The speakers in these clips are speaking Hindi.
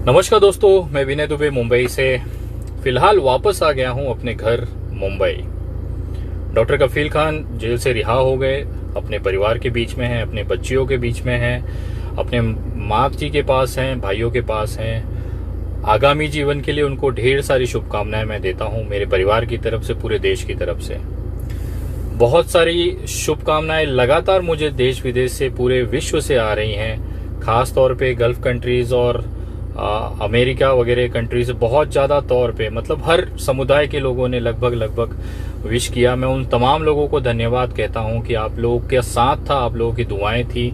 नमस्कार दोस्तों, मैं विनय दुबे मुंबई से फिलहाल वापस आ गया हूं अपने घर मुंबई। डॉक्टर कफील खान जेल से रिहा हो गए, अपने परिवार के बीच में हैं, अपने बच्चियों के बीच में हैं, अपने माँ जी के पास हैं, भाइयों के पास हैं। आगामी जीवन के लिए उनको ढेर सारी शुभकामनाएं मैं देता हूं मेरे परिवार की तरफ से, पूरे देश की तरफ से। बहुत सारी शुभकामनाएं लगातार मुझे देश विदेश से, पूरे विश्व से आ रही हैं, खास तौर पे गल्फ कंट्रीज और अमेरिका वगैरह कंट्री से बहुत ज़्यादा तौर पे, मतलब हर समुदाय के लोगों ने लगभग विश किया। मैं उन तमाम लोगों को धन्यवाद कहता हूं कि आप लोगों के साथ था, आप लोगों की दुआएं थी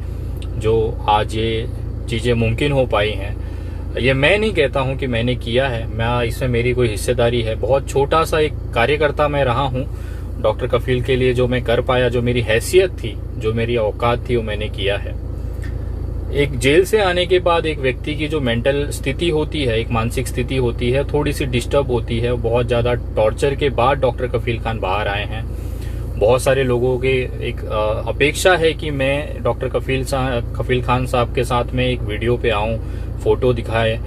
जो आज ये चीज़ें मुमकिन हो पाई हैं। ये मैं नहीं कहता हूं कि मैंने किया है, मैं इसमें मेरी कोई हिस्सेदारी है। बहुत छोटा सा एक कार्यकर्ता मैं रहा हूं डॉक्टर कफील के लिए। जो मैं कर पाया, जो मेरी हैसियत थी, जो मेरी औकात थी, वो मैंने किया है। एक जेल से आने के बाद एक व्यक्ति की जो मेंटल स्थिति होती है, एक मानसिक स्थिति होती है, थोड़ी सी डिस्टर्ब होती है। बहुत ज्यादा टॉर्चर के बाद डॉक्टर कफील खान बाहर आए हैं। बहुत सारे लोगों के एक अपेक्षा है कि मैं डॉक्टर कफील खान साहब के साथ में एक वीडियो पे आऊं, फोटो दिखाए।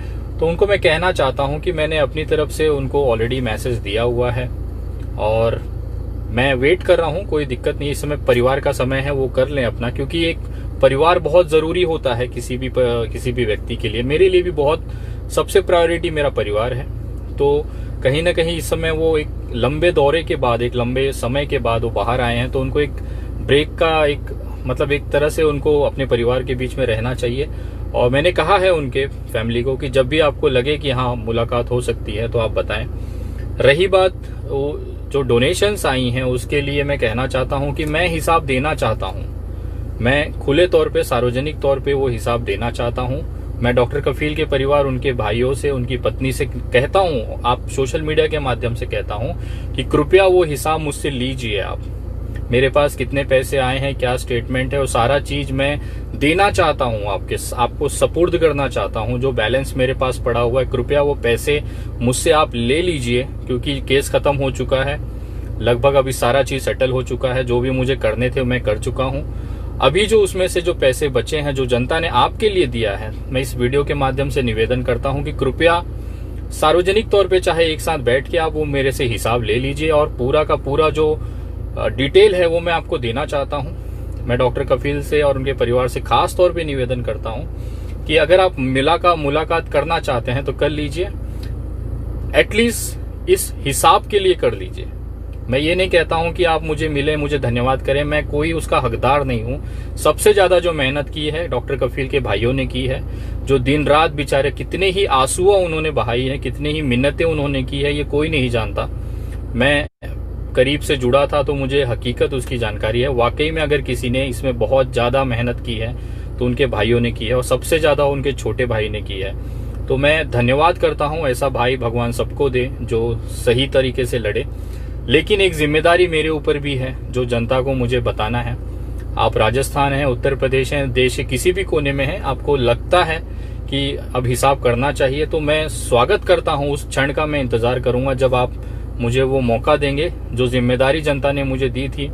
तो उनको मैं कहना चाहता हूं कि मैंने अपनी तरफ से उनको ऑलरेडी मैसेज दिया हुआ है और मैं वेट कर रहा हूं। कोई दिक्कत नहीं, इस समय परिवार का समय है, वो कर लें अपना, क्योंकि एक परिवार बहुत जरूरी होता है किसी भी व्यक्ति के लिए। मेरे लिए भी बहुत सबसे प्रायोरिटी मेरा परिवार है। तो कहीं ना कहीं इस समय वो एक लंबे दौरे के बाद, एक लंबे समय के बाद वो बाहर आए हैं, तो उनको एक ब्रेक का एक तरह से उनको अपने परिवार के बीच में रहना चाहिए। और मैंने कहा है उनके फैमिली को कि जब भी आपको लगे कि हाँ मुलाकात हो सकती है तो आप बताएं। रही बात जो डोनेशंस आई हैं, उसके लिए मैं कहना चाहता हूं कि मैं हिसाब देना चाहता हूं। मैं खुले तौर पे, सार्वजनिक तौर पे वो हिसाब देना चाहता हूं। मैं डॉक्टर कफील के परिवार, उनके भाइयों से, उनकी पत्नी से कहता हूं, आप सोशल मीडिया के माध्यम से कहता हूं कि कृपया वो हिसाब मुझसे लीजिए। आप मेरे पास कितने पैसे आए हैं, क्या स्टेटमेंट है, वो सारा चीज मैं देना चाहता हूं, आपको सपुर्द करना चाहता हूं। जो बैलेंस मेरे पास पड़ा हुआ है, कृपया वो पैसे मुझसे आप ले लीजिए, क्योंकि केस खत्म हो चुका है लगभग। अभी सारा चीज सेटल हो चुका है, जो भी मुझे करने थे मैं कर चुका हूं। अभी जो उसमें से जो पैसे बचे हैं, जो जनता ने आपके लिए दिया है, मैं इस वीडियो के माध्यम से निवेदन करता हूं कि कृपया सार्वजनिक तौर पे चाहे एक साथ बैठ के आप वो मेरे से हिसाब ले लीजिए और पूरा का पूरा जो डिटेल है वो मैं आपको देना चाहता हूं। मैं डॉक्टर कफील से और उनके परिवार से खास तौर पे निवेदन करता हूं कि अगर आप मुलाकात करना चाहते हैं तो कर लीजिए, एटलीस्ट इस हिसाब के लिए कर लीजिए। मैं ये नहीं कहता हूं कि आप मुझे मिले, मुझे धन्यवाद करें, मैं कोई उसका हकदार नहीं हूं। सबसे ज्यादा जो मेहनत की है डॉक्टर कफील के भाइयों ने की है, जो दिन रात बेचारे कितने ही आंसुआ उन्होंने बहाई है, कितनी ही मिन्नतें उन्होंने की है, ये कोई नहीं जानता। मैं करीब से जुड़ा था तो मुझे हकीकत उसकी जानकारी है। वाकई में अगर किसी ने इसमें बहुत ज्यादा मेहनत की है तो उनके भाइयों ने की है, और सबसे ज्यादा उनके छोटे भाई ने की है। तो मैं धन्यवाद करता हूं। ऐसा भाई भगवान सबको दे जो सही तरीके से लड़े। लेकिन एक जिम्मेदारी मेरे ऊपर भी है जो जनता को मुझे बताना है। आप राजस्थान हैं, उत्तर प्रदेश हैं, देश के किसी भी कोने में हैं, आपको लगता है कि अब हिसाब करना चाहिए, तो मैं स्वागत करता हूं उस क्षण का। मैं इंतजार करूंगा जब आप मुझे वो मौका देंगे। जो जिम्मेदारी जनता ने मुझे दी थी,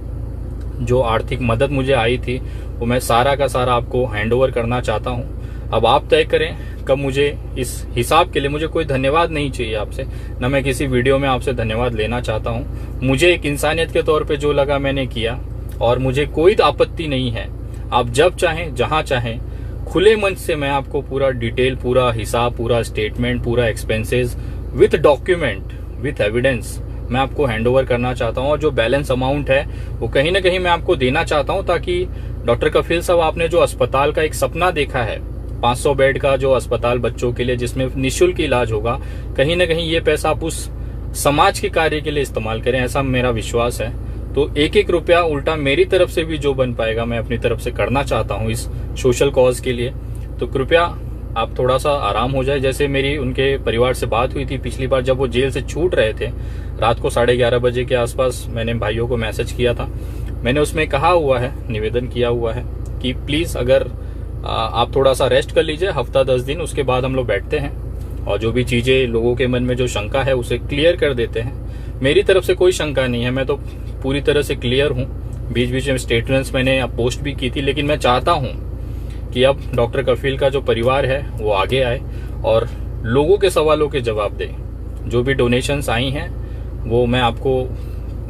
जो आर्थिक मदद मुझे आई थी, वो मैं सारा का सारा आपको हैंडओवर करना चाहता हूं। अब आप तय करें कब मुझे इस हिसाब के लिए, मुझे कोई धन्यवाद नहीं चाहिए आपसे, न मैं किसी वीडियो में आपसे धन्यवाद लेना चाहता हूं। मुझे एक इंसानियत के तौर पे जो लगा मैंने किया, और मुझे कोई आपत्ति नहीं है। आप जब चाहें, जहां चाहें, खुले मंच से मैं आपको पूरा डिटेल, पूरा हिसाब, पूरा स्टेटमेंट, पूरा expenses with document, with evidence मैं आपको हैंडओवर करना चाहता हूं। और जो बैलेंस अमाउंट है वो कहीं ना कहीं मैं आपको देना चाहता हूं, ताकि डॉक्टर कफील साहब, आपने जो अस्पताल का एक सपना देखा है, 500 बेड का जो अस्पताल बच्चों के लिए जिसमें निःशुल्क इलाज होगा, कहीं ना कहीं ये पैसा आप उस समाज के कार्य के लिए इस्तेमाल करें, ऐसा मेरा विश्वास है। तो एक एक रुपया उल्टा मेरी तरफ से भी जो बन पाएगा मैं अपनी तरफ से करना चाहता हूं इस सोशल कॉज के लिए। तो कृपया आप थोड़ा सा आराम हो जाए। जैसे मेरी उनके परिवार से बात हुई थी पिछली बार जब वो जेल से छूट रहे थे, रात को 11:30 बजे के आसपास मैंने भाइयों को मैसेज किया था। मैंने उसमें कहा हुआ है, निवेदन किया हुआ है कि प्लीज अगर आप थोड़ा सा रेस्ट कर लीजिए, हफ्ता 10 दिन, उसके बाद हम लोग बैठते हैं और जो भी चीजें लोगों के मन में जो शंका है उसे क्लियर कर देते हैं। मेरी तरफ से कोई शंका नहीं है, मैं तो पूरी तरह से क्लियर हूँ। बीच बीच में स्टेटमेंट्स मैंने पोस्ट भी की थी, लेकिन मैं चाहता हूँ कि अब डॉक्टर कफील का जो परिवार है वो आगे आए और लोगों के सवालों के जवाब दे। जो भी डोनेशंस आई हैं वो मैं आपको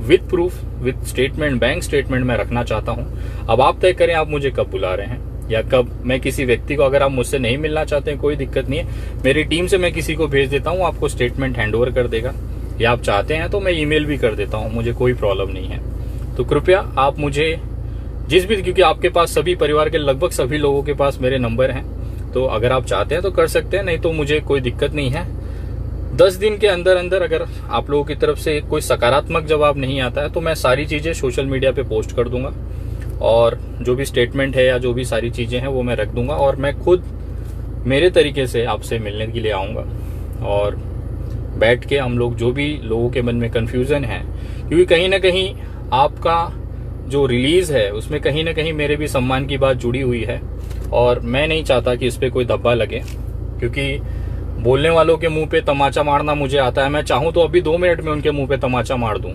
with proof, with statement, bank statement में रखना चाहता हूं। अब आप तय करें आप मुझे कब बुला रहे हैं या कब मैं किसी व्यक्ति को, अगर आप मुझसे नहीं मिलना चाहते हैं कोई दिक्कत नहीं है, मेरी टीम से मैं किसी को भेज देता हूं, आपको स्टेटमेंट हैंडओवर कर देगा, या आप चाहते हैं तो मैं ईमेल भी कर देता हूं, मुझे कोई प्रॉब्लम नहीं है। तो कृपया आप मुझे जिस भी, क्योंकि आपके पास सभी परिवार के लगभग सभी लोगों के पास मेरे नंबर हैं, तो अगर आप चाहते हैं तो कर सकते हैं, नहीं तो मुझे कोई दिक्कत नहीं है। 10 दिन के अंदर अंदर अगर आप लोगों की तरफ से कोई सकारात्मक जवाब नहीं आता है तो मैं सारी चीजें सोशल मीडिया पे पोस्ट कर दूंगा, और जो भी स्टेटमेंट है या जो भी सारी चीजें हैं वो मैं रख दूंगा, और मैं खुद मेरे तरीके से आपसे मिलने के लिए आऊंगा और बैठ के हम लोग जो भी लोगों के मन में कंफ्यूजन है, क्योंकि कहीं ना कहीं आपका जो रिलीज है उसमें कहीं ना कहीं मेरे भी सम्मान की बात जुड़ी हुई है, और मैं नहीं चाहता कि इस पे कोई धब्बा लगे, क्योंकि बोलने वालों के मुंह पे तमाचा मारना मुझे आता है। मैं चाहूं तो अभी 2 मिनट में उनके मुंह पे तमाचा मार दूं,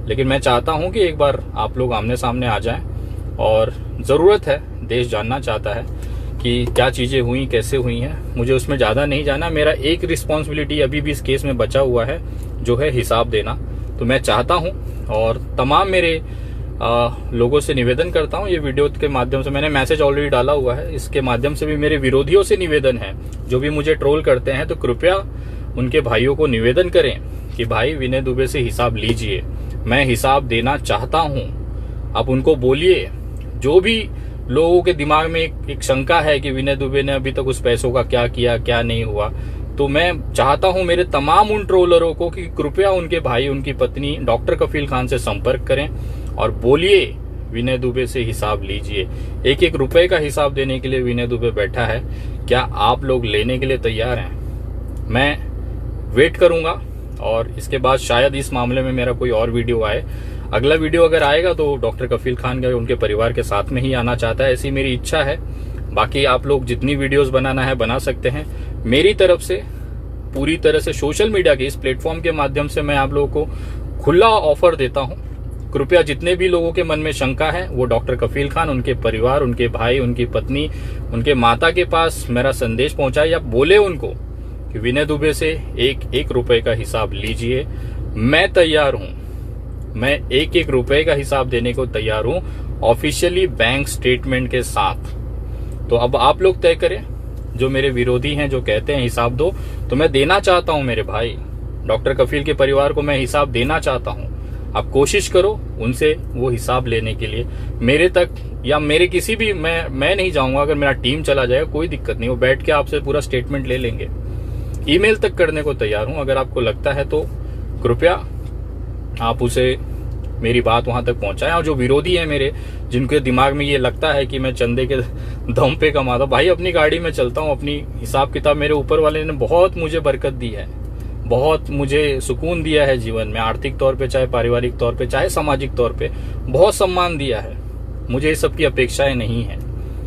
लेकिन मैं चाहता हूं कि एक बार आप लोग आमने सामने आ जाएं, और जरूरत है, देश जानना चाहता है कि क्या चीजें हुई, कैसे हुई हैं। मुझे उसमें ज्यादा नहीं जाना, मेरा एक रिस्पॉन्सिबिलिटी अभी भी इस केस में बचा हुआ है, जो है हिसाब देना। तो मैं चाहता हूं और तमाम मेरे लोगों से निवेदन करता हूं, ये वीडियो के माध्यम से मैंने मैसेज ऑलरेडी डाला हुआ है, इसके माध्यम से भी मेरे विरोधियों से निवेदन है जो भी मुझे ट्रोल करते हैं, तो कृपया उनके भाइयों को निवेदन करें कि भाई विनय दुबे से हिसाब लीजिए, मैं हिसाब देना चाहता हूं। आप उनको बोलिए, जो भी लोगों के दिमाग में एक शंका है कि विनय दुबे ने अभी तक उस पैसों का क्या किया, क्या नहीं हुआ, तो मैं चाहता हूं मेरे तमाम उन ट्रोलरों को कि कृपया उनके भाई, उनकी पत्नी डॉक्टर कफील खान से संपर्क करें और बोलिए विनय दुबे से हिसाब लीजिए। 1-1 रुपए का हिसाब देने के लिए विनय दुबे बैठा है, क्या आप लोग लेने के लिए तैयार हैं? मैं वेट करूंगा, और इसके बाद शायद इस मामले में मेरा कोई और वीडियो आए। अगला वीडियो अगर आएगा तो डॉक्टर कफील खान का उनके परिवार के साथ में ही आना चाहता है, ऐसी मेरी इच्छा है। बाकी आप लोग जितनी वीडियोस बनाना है बना सकते हैं। मेरी तरफ से पूरी तरह से सोशल मीडिया के इस प्लेटफॉर्म के माध्यम से मैं आप लोगों को खुला ऑफर देता हूं। कृपया जितने भी लोगों के मन में शंका है वो डॉक्टर कफील खान, उनके परिवार, उनके भाई, उनकी पत्नी, उनके माता के पास मेरा संदेश पहुंचाए, या बोले उनको कि विनय दुबे से 1-1 रुपए का हिसाब लीजिए। मैं तैयार हूं, मैं 1-1 रुपए का हिसाब देने को तैयार हूं, ऑफिशियली बैंक स्टेटमेंट के साथ। तो अब आप लोग तय करें, जो मेरे विरोधी हैं जो कहते हैं हिसाब दो, तो मैं देना चाहता हूं मेरे भाई, डॉक्टर कफील के परिवार को मैं हिसाब देना चाहता हूं। आप कोशिश करो उनसे वो हिसाब लेने के लिए, मेरे तक या मेरे किसी भी, मैं नहीं जाऊंगा, अगर मेरा टीम चला जाएगा कोई दिक्कत नहीं, वो बैठ के आपसे पूरा स्टेटमेंट ले लेंगे। ईमेल तक करने को तैयार हूं, अगर आपको लगता है तो कृपया आप उसे मेरी बात वहां तक पहुंचाएं। और जो विरोधी है मेरे, जिनके दिमाग में ये लगता है कि मैं चंदे के दम पे कमाता हूं, भाई अपनी गाड़ी में चलता हूं, अपनी हिसाब किताब, मेरे ऊपर वाले ने बहुत मुझे बरकत दी है, बहुत मुझे सुकून दिया है जीवन में, आर्थिक तौर पे चाहे पारिवारिक तौर पे चाहे सामाजिक तौर पे, बहुत सम्मान दिया है। मुझे इस सब की अपेक्षाएं नहीं है।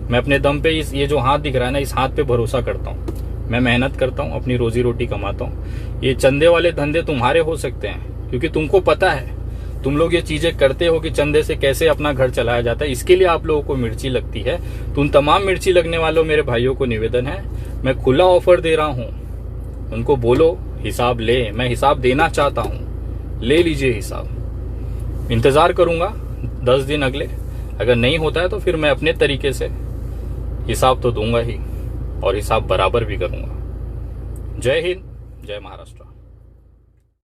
मैं अपने दम पे ये जो हाथ दिख रहा है ना, इस हाथ पे भरोसा करता हूँ। मैं मेहनत करता हूँ, अपनी रोजी रोटी कमाता हूँ। ये चंदे वाले धंधे तुम्हारे हो सकते हैं, क्योंकि तुमको पता है, तुम लोग ये चीजें करते हो कि चंदे से कैसे अपना घर चलाया जाता है, इसके लिए आप लोगों को मिर्ची लगती है। तो उन तमाम मिर्ची लगने वालों मेरे भाइयों को निवेदन है, मैं खुला ऑफर दे रहा हूं, उनको बोलो हिसाब ले, मैं हिसाब देना चाहता हूं, ले लीजिए हिसाब। इंतजार करूंगा 10 दिन अगले, अगर नहीं होता है तो फिर मैं अपने तरीके से हिसाब तो दूंगा ही, और हिसाब बराबर भी करूंगा। जय हिंद, जय महाराष्ट्र।